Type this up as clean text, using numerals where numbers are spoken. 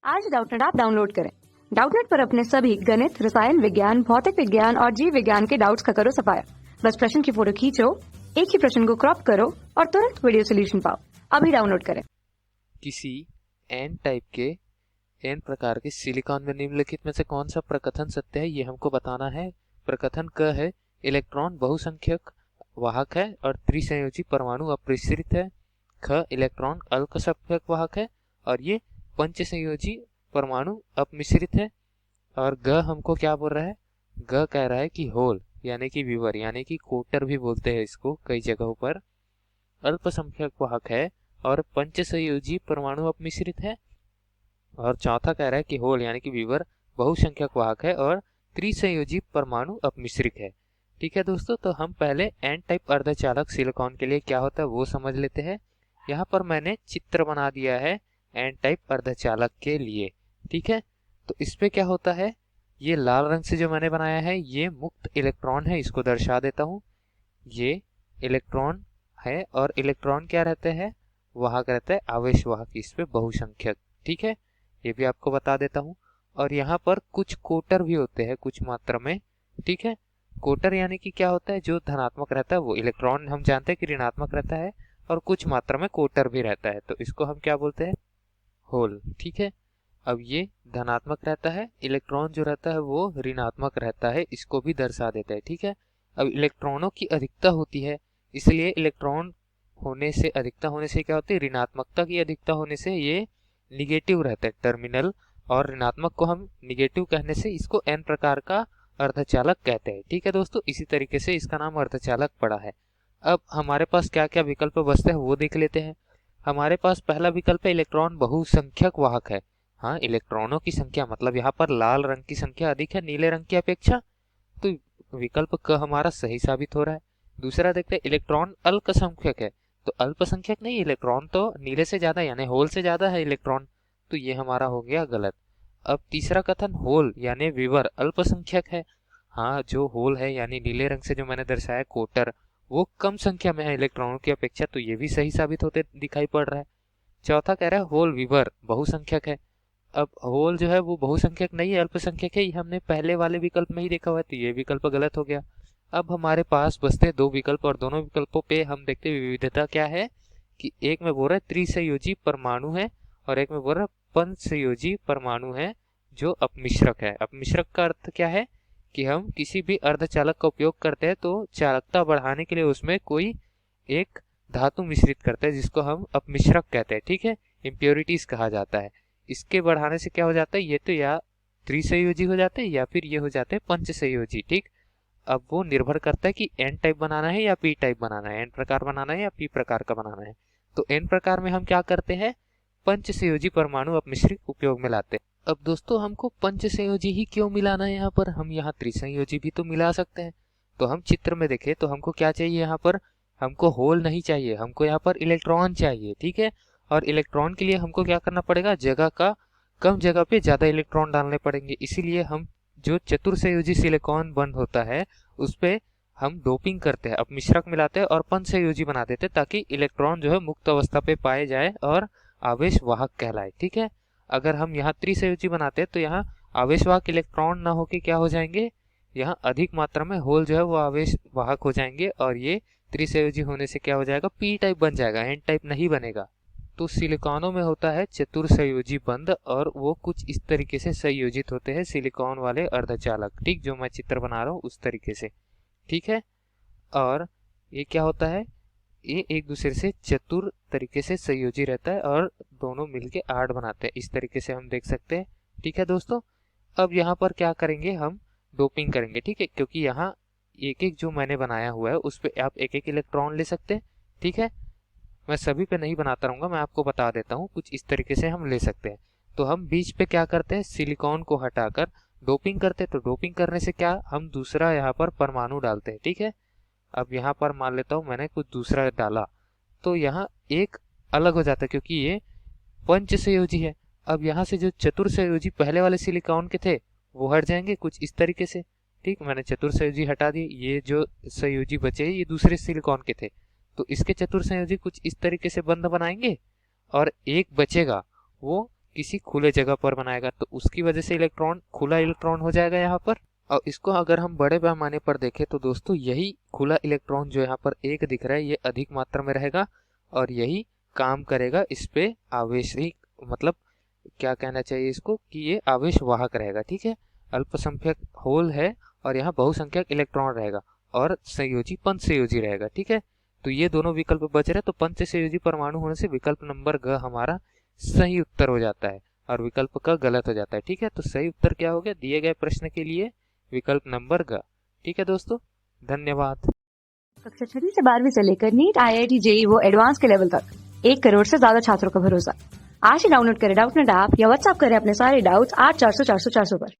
आज Doubtnut app download करें। Doubtnut पर अपने सभी गणित, रसायन विज्ञान, भौतिक विज्ञान और जीव विज्ञान के डाउट्स का करो सफाया। बस प्रश्न की फोटो खींचो, एक ही प्रश्न को क्रॉप करो और तुरंत वीडियो सोल्यूशन पाओ। अभी डाउनलोड करें। किसी एन टाइप के एन प्रकार के सिलिकॉन में निम्नलिखित में से कौन सा प्रकथन सत्य है, ये हमको बताना है। प्रकथन क है इलेक्ट्रॉन बहुसंख्यक वाहक है और त्रिसंयोजी परमाणु अपमिश्रित है। ख इलेक्ट्रॉन अल्पसंख्यक वाहक है और ये पंचसंयोजी परमाणु अपमिश्रित है। और ग हमको क्या बोल रहा है, ग कह रहा है कि होल यानी कि विवर यानी कि कोटर भी बोलते हैं इसको कई जगहों पर, अल्पसंख्यक वाहक है और पंचसंयोजी परमाणु अपमिश्रित है। और चौथा कह रहा है कि होल यानी कि विवर बहुसंख्यक वाहक है और त्रिसंयोजी परमाणु अपमिश्रित है। ठीक है दोस्तों, तो हम पहले एन टाइप अर्धचालक सिलिकॉन के लिए क्या होता है वो समझ लेते हैं। यहाँ पर मैंने चित्र बना दिया है एन टाइप अर्धचालक के लिए। ठीक है, तो इस पे क्या होता है, ये लाल रंग से जो मैंने बनाया है ये मुक्त इलेक्ट्रॉन है, इसको दर्शा देता हूँ। ये इलेक्ट्रॉन है और इलेक्ट्रॉन क्या रहते हैं, वाहक रहता है, आवेश वाहक, इस पे बहुसंख्यक। ठीक है, ये भी आपको बता देता हूँ। और यहाँ पर कुछ कोटर भी होते हैं कुछ मात्रा में। ठीक है, कोटर यानी कि क्या होता है, जो धनात्मक रहता है वो इलेक्ट्रॉन हम जानते हैं कि ऋणात्मक रहता है, और कुछ मात्रा में कोटर भी रहता है, तो इसको हम क्या बोलते हैं, होल। ठीक है, अब ये धनात्मक रहता है, इलेक्ट्रॉन जो रहता है वो ऋणात्मक रहता है, इसको भी दर्शा देता है। ठीक है, अब इलेक्ट्रॉनों की अधिकता होती है, इसलिए इलेक्ट्रॉन होने से अधिकता होने से क्या होती है, ऋणात्मकता की अधिकता होने से ये निगेटिव रहता है टर्मिनल, और ऋणात्मक को हम निगेटिव कहने से इसको एन प्रकार का अर्धचालक कहते हैं। ठीक है दोस्तों, इसी तरीके से इसका नाम अर्धचालक पड़ा है। अब हमारे पास क्या क्या विकल्प बचते हैं वो देख लेते हैं। हमारे पास पहला विकल्प है इलेक्ट्रॉन बहुसंख्यक वाहक है। हाँ, इलेक्ट्रॉनों की संख्या मतलब यहाँ पर लाल रंग की संख्या अधिक है नीले रंग की अपेक्षा, तो विकल्प क हमारा सही साबित हो रहा है। दूसरा देखते हैं इलेक्ट्रॉन अल्पसंख्यक है, तो अल्पसंख्यक नहीं, इलेक्ट्रॉन तो नीले से ज्यादा यानी होल से ज्यादा है इलेक्ट्रॉन, तो ये हमारा हो गया गलत। अब तीसरा कथन होल यानी विवर अल्पसंख्यक है। हाँ, जो होल है यानी नीले रंग से जो मैंने दर्शाया कोटर, वो कम संख्या में है इलेक्ट्रॉनों की अपेक्षा, तो ये भी सही साबित होते दिखाई पड़ रहा है। चौथा कह रहा है होल विवर बहुसंख्यक है। अब होल जो है वो बहुसंख्यक नहीं है, अल्पसंख्यक है, ये हमने पहले वाले विकल्प में ही देखा हुआ है, तो ये विकल्प गलत हो गया। अब हमारे पास बचते दो विकल्प, और दोनों विकल्पों पे हम देखते हैं विविधता क्या है, कि एक में बोल रहा है त्रिसंयोजी परमाणु है और एक में बोल रहा है पंचसंयोजी परमाणु है जो अपमिश्रक है। अपमिश्रक का अर्थ क्या है, कि हम किसी भी अर्धचालक का उपयोग करते हैं तो चालकता बढ़ाने के लिए उसमें कोई एक धातु मिश्रित करते हैं जिसको हम अपमिश्रक कहते हैं। ठीक है, इम्प्योरिटीज कहा जाता है। इसके बढ़ाने से क्या हो जाता है, ये तो या त्रिसंयोजी हो जाते हैं या फिर ये हो जाते हैं पंचसंयोजी। ठीक, अब वो निर्भर करता है कि एन टाइप बनाना है या पी टाइप बनाना है, एन प्रकार बनाना है या पी प्रकार का बनाना है। तो एन प्रकार में हम क्या करते हैं, पंचसंयोजी परमाणु अपमिश्रित उपयोग में लाते हैं। अब दोस्तों हमको पंचसंयोजी ही क्यों मिलाना है, यहाँ पर हम यहाँ त्रिसंयोजी भी तो मिला सकते हैं। तो हम चित्र में देखें तो हमको क्या चाहिए, यहाँ पर हमको होल नहीं चाहिए, हमको यहाँ पर इलेक्ट्रॉन चाहिए। ठीक है, और इलेक्ट्रॉन के लिए हमको क्या करना पड़ेगा, जगह का कम जगह पे ज्यादा इलेक्ट्रॉन डालने पड़ेंगे, इसीलिए हम जो चतुर्संयोजी सिलिकॉन बंद होता है उस पे हम डोपिंग करते हैं, अपमिश्रक मिलाते हैं और पंचसंयोजी बना देते हैं, ताकि इलेक्ट्रॉन जो है मुक्त अवस्था पे पाए जाए और आवेश वाहक कहलाए। ठीक है, अगर हम यहाँ त्रिसंयोजी बनाते हैं तो यहाँ आवेश वाहक इलेक्ट्रॉन ना होके क्या हो जाएंगे, यहाँ अधिक मात्रा में होल जो है वो आवेश वाहक हो जाएंगे, और ये त्रिसंयोजी होने से क्या हो जाएगा, पी टाइप बन जाएगा, एन टाइप नहीं बनेगा। तो सिलिकॉनों में होता है चतुर्संयोजी बंध, और वो कुछ इस तरीके से संयोजित होते हैं सिलिकॉन वाले अर्धचालक। ठीक, जो मैं चित्र बना रहा हूँ उस तरीके से। ठीक है, और ये क्या होता है, ये एक दूसरे से चतुर तरीके से संयोजी रहता है और दोनों मिलके आठ बनाते हैं, इस तरीके से हम देख सकते हैं। ठीक है दोस्तों, अब यहाँ पर क्या करेंगे, हम डोपिंग करेंगे। ठीक है, क्योंकि यहाँ एक एक जो मैंने बनाया हुआ है उस पर आप एक एक इलेक्ट्रॉन ले सकते हैं। ठीक है, मैं सभी पे नहीं बनाता रहूंगा, मैं आपको बता देता हूँ, कुछ इस तरीके से हम ले सकते हैं। तो हम बीच पे क्या करते हैं, सिलिकॉन को हटाकर डोपिंग करते हैं, तो डोपिंग करने से क्या, हम दूसरा यहाँ पर परमाणु डालते हैं। ठीक है, अब यहाँ पर मान लेता हूँ मैंने कुछ दूसरा डाला, तो यहाँ एक अलग हो जाता है क्योंकि ये पंचसंयोजी है। अब यहाँ से जो चतुर्संयोजी पहले वाले सिलिकॉन के थे वो हट जाएंगे कुछ इस तरीके से। ठीक, मैंने चतुर्संयोजी हटा दी, ये जो संयोजी बचे ये दूसरे सिलिकॉन के थे, तो इसके चतुर्संयोजी कुछ इस तरीके से बंध बनाएंगे, और एक बचेगा वो किसी खुले जगह पर बनाएगा तो उसकी वजह से इलेक्ट्रॉन खुला इलेक्ट्रॉन हो जाएगा यहाँ पर। और इसको अगर हम बड़े पैमाने पर देखें तो दोस्तों यही खुला इलेक्ट्रॉन जो यहाँ पर एक दिख रहा है ये अधिक मात्रा में रहेगा और यही काम करेगा इस पे आवेश ही, मतलब क्या कहना चाहिए इसको कि ये आवेश वाहक रहेगा। ठीक है, अल्पसंख्यक होल है और यहाँ बहुसंख्यक इलेक्ट्रॉन रहेगा और संयोजी पंच संयोजी रहेगा। ठीक है, तो ये दोनों विकल्प बच रहे, तो पंच संयोजी परमाणु होने से विकल्प नंबर ग हमारा सही उत्तर हो जाता है और विकल्प क गलत हो जाता है। ठीक है, तो सही उत्तर क्या हो गया दिए गए प्रश्न के लिए? विकल्प नंबर ग। ठीक है दोस्तों, धन्यवाद। कक्षा 6वीं से 12वीं से लेकर नीट, IIT, JEE वो एडवांस के लेवल तक 1 करोड़ से ज्यादा छात्रों का भरोसा। आज ही डाउनलोड करें डाउटनेट ऐप या व्हाट्सएप करें अपने सारे डाउट्स 8400 400 400 पर।